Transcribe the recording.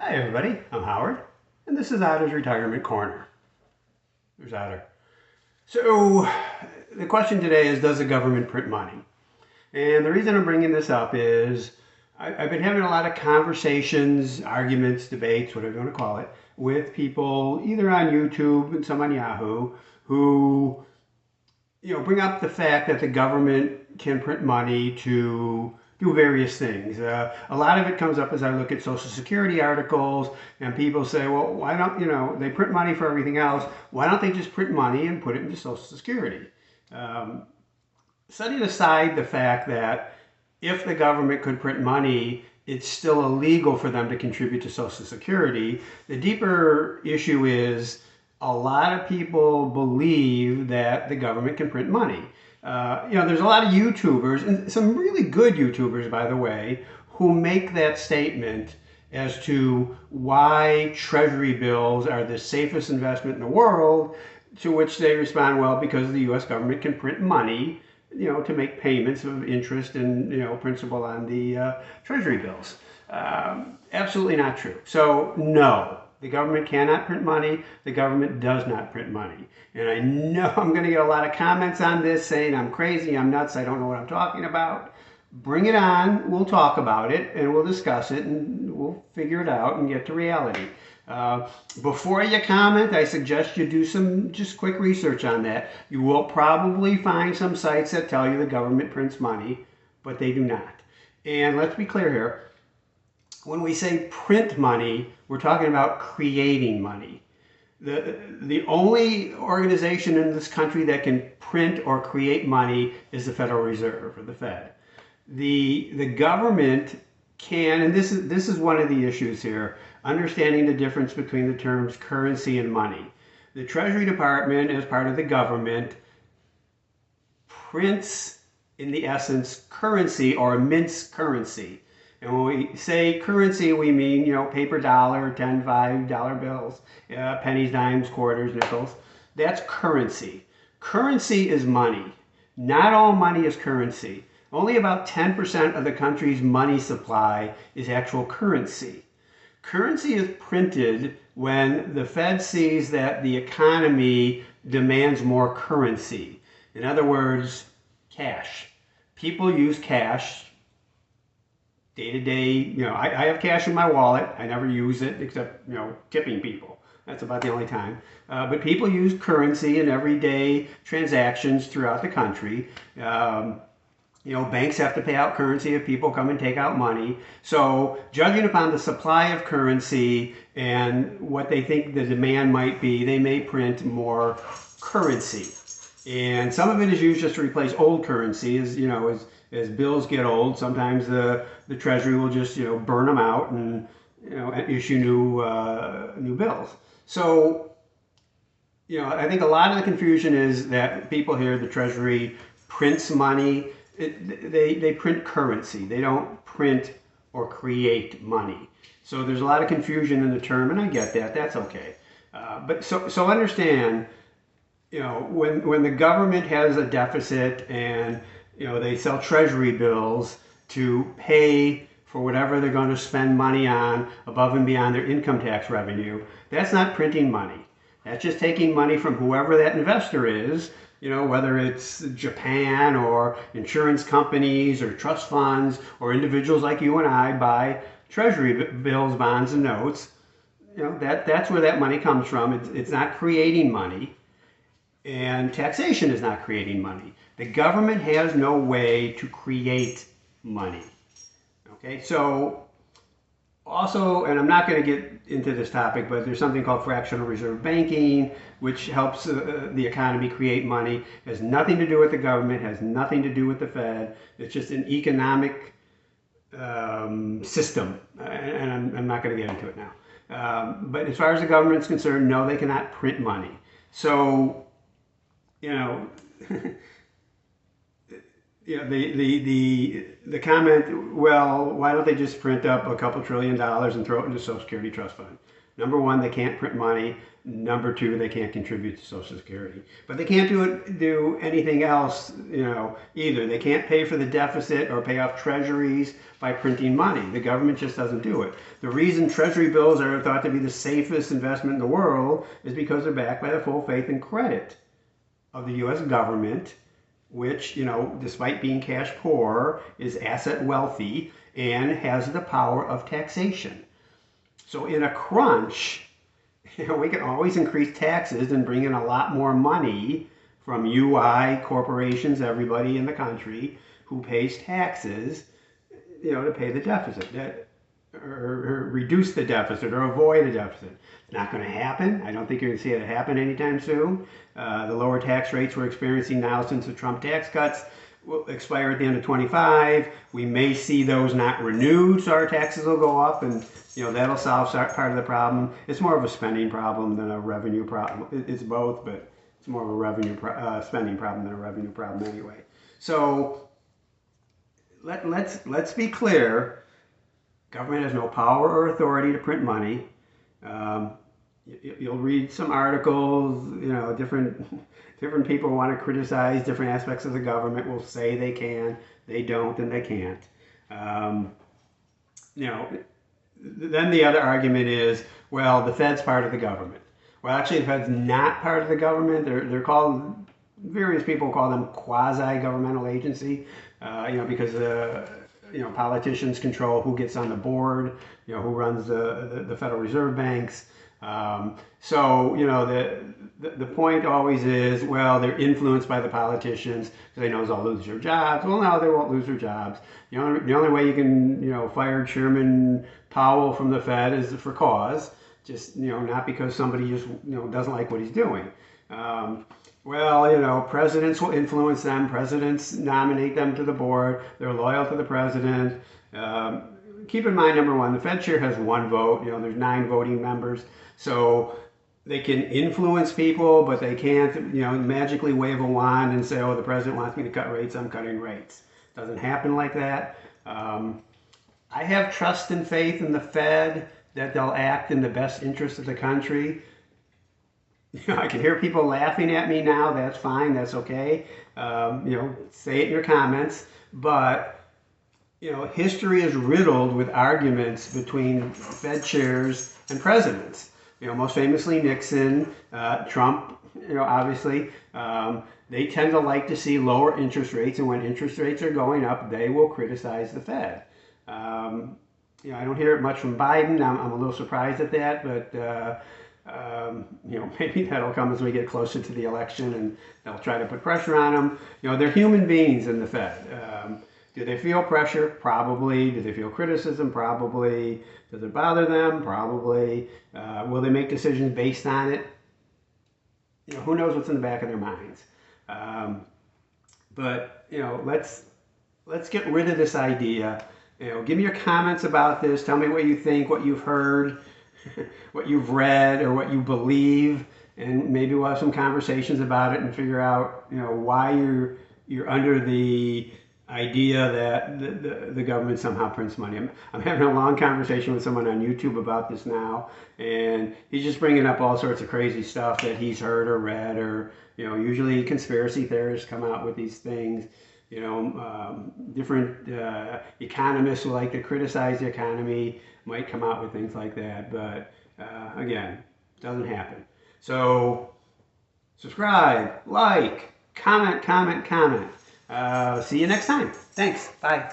Hi everybody, I'm Howard, and this is Otter's Retirement Corner. There's Otter. So, the question today is, does the government print money? And the reason I'm bringing this up is I've been having a lot of conversations, arguments, debates, whatever you want to call it, with people either on YouTube and some on Yahoo who bring up the fact that the government can print money to do various things. A lot of it comes up as I look at Social Security articles, and people say, well, why don't, they print money for everything else. Why don't they just print money and put it into Social Security? Um, Setting aside the fact that if the government could print money, it's still illegal for them to contribute to Social Security. The deeper issue is a lot of people believe that the government can print money. There's a lot of YouTubers, and some really good YouTubers, by the way, who make that statement as to why treasury bills are the safest investment in the world, to which they respond, well, because the US government can print money, to make payments of interest and, principal on the treasury bills. Absolutely not true. So, no, the government cannot print money. The government does not print money. And I know I'm going to get a lot of comments on this saying I'm crazy, I'm nuts, I don't know what I'm talking about. Bring it on. We'll talk about it and we'll discuss it and we'll figure it out and get to reality. Before you comment, I suggest you do some just quick research on that. You will probably find some sites that tell you the government prints money, but they do not. And let's be clear here. When we say print money, we're talking about creating money. The only organization in this country that can print or create money is the Federal Reserve, or the Fed. The government can, and this is one of the issues here, understanding the difference between the terms currency and money. The Treasury Department, as part of the government, prints, in the essence, currency or mints currency. And when we say currency, we mean, paper dollar, 10, $5 bills, pennies, dimes, quarters, nickels. That's currency. Currency is money. Not all money is currency. Only about 10% of the country's money supply is actual currency. Currency is printed when the Fed sees that the economy demands more currency. In other words, cash. People use cash day to day. I have cash in my wallet. I never use it except, tipping people. That's about the only time. But people use currency in everyday transactions throughout the country. Banks have to pay out currency if people come and take out money. So, judging upon the supply of currency and what they think the demand might be, they may print more currency. And some of it is used just to replace old currency. As bills get old, sometimes the Treasury will just burn them out and issue new bills. So I think a lot of the confusion is that people hear the Treasury prints money. They print currency. They don't print or create money. So there's a lot of confusion in the term, and I get that. That's okay. But so understand, when the government has a deficit and they sell treasury bills to pay for whatever they're going to spend money on above and beyond their income tax revenue, that's not printing money. That's just taking money from whoever that investor is, whether it's Japan or insurance companies or trust funds or individuals like you and I buy treasury bills, bonds, and notes. That's where that money comes from. It's not creating money. And taxation is not creating money. The government has no way to create money. Okay, so also, and I'm not going to get into this topic, but there's something called fractional reserve banking, which helps the economy create money. It has nothing to do with the government, has nothing to do with the Fed. It's just an economic system, and I'm not going to get into it now. But as far as the government's concerned, no, they cannot print money. So, the comment, well, why don't they just print up a couple $1 trillion and throw it into the Social Security Trust Fund? Number one, they can't print money. Number two, they can't contribute to Social Security. But they can't do anything else, either. They can't pay for the deficit or pay off treasuries by printing money. The government just doesn't do it. The reason treasury bills are thought to be the safest investment in the world is because they're backed by the full faith and credit of the U.S. government, which, despite being cash poor, is asset wealthy and has the power of taxation. So in a crunch, we can always increase taxes and bring in a lot more money from UI, corporations, everybody in the country who pays taxes, to pay the deficit, or reduce the deficit or avoid a deficit. It's not going to happen. I don't think you're going to see it happen anytime soon. The lower tax rates we're experiencing now since the Trump tax cuts will expire at the end of 25. We may see those not renewed, so our taxes will go up, and that'll solve part of the problem. It's more of a spending problem than a revenue problem. It's both, but it's more of a revenue spending problem than a revenue problem anyway. So let's be clear. Government has no power or authority to print money. You'll read some articles, different people want to criticize different aspects of the government, will say they can, they don't, and they can't. Then the other argument is, well, the Fed's part of the government. Well, actually, the Fed's not part of the government. They're called, various people call them quasi-governmental agency, because politicians control who gets on the board, who runs the Federal Reserve banks. So the point always is, well, they're influenced by the politicians because they know they'll lose their jobs. Well, no, they won't lose their jobs. The only way you can fire Chairman Powell from the Fed is for cause, just not because somebody just doesn't like what he's doing. Well, presidents will influence them. Presidents nominate them to the board. They're loyal to the president. Keep in mind, number one, the Fed chair has one vote. There's 9 voting members. So they can influence people, but they can't, magically wave a wand and say, oh, the president wants me to cut rates, I'm cutting rates. It doesn't happen like that. I have trust and faith in the Fed that they'll act in the best interest of the country. I can hear people laughing at me now. That's fine. That's okay. Say it in your comments. But, history is riddled with arguments between Fed chairs and presidents. Most famously Nixon, Trump, obviously. They tend to like to see lower interest rates, and when interest rates are going up, they will criticize the Fed. I don't hear it much from Biden. I'm a little surprised at that, but maybe that'll come as we get closer to the election, and they'll try to put pressure on them. They're human beings in the Fed. Do they feel pressure? Probably. Do they feel criticism? Probably. Does it bother them? Probably. Will they make decisions based on it? Who knows what's in the back of their minds. But let's get rid of this idea. Give me your comments about this. Tell me what you think, what you've heard, what you've read, or what you believe, and maybe we'll have some conversations about it and figure out why you're under the idea that the government somehow prints money. I'm having a long conversation with someone on YouTube about this now, and he's just bringing up all sorts of crazy stuff that he's heard or read, or usually conspiracy theorists come out with these things. Different economists who like to criticize the economy might come out with things like that, but again, it doesn't happen. So subscribe, like, comment. See you next time. Thanks. Bye.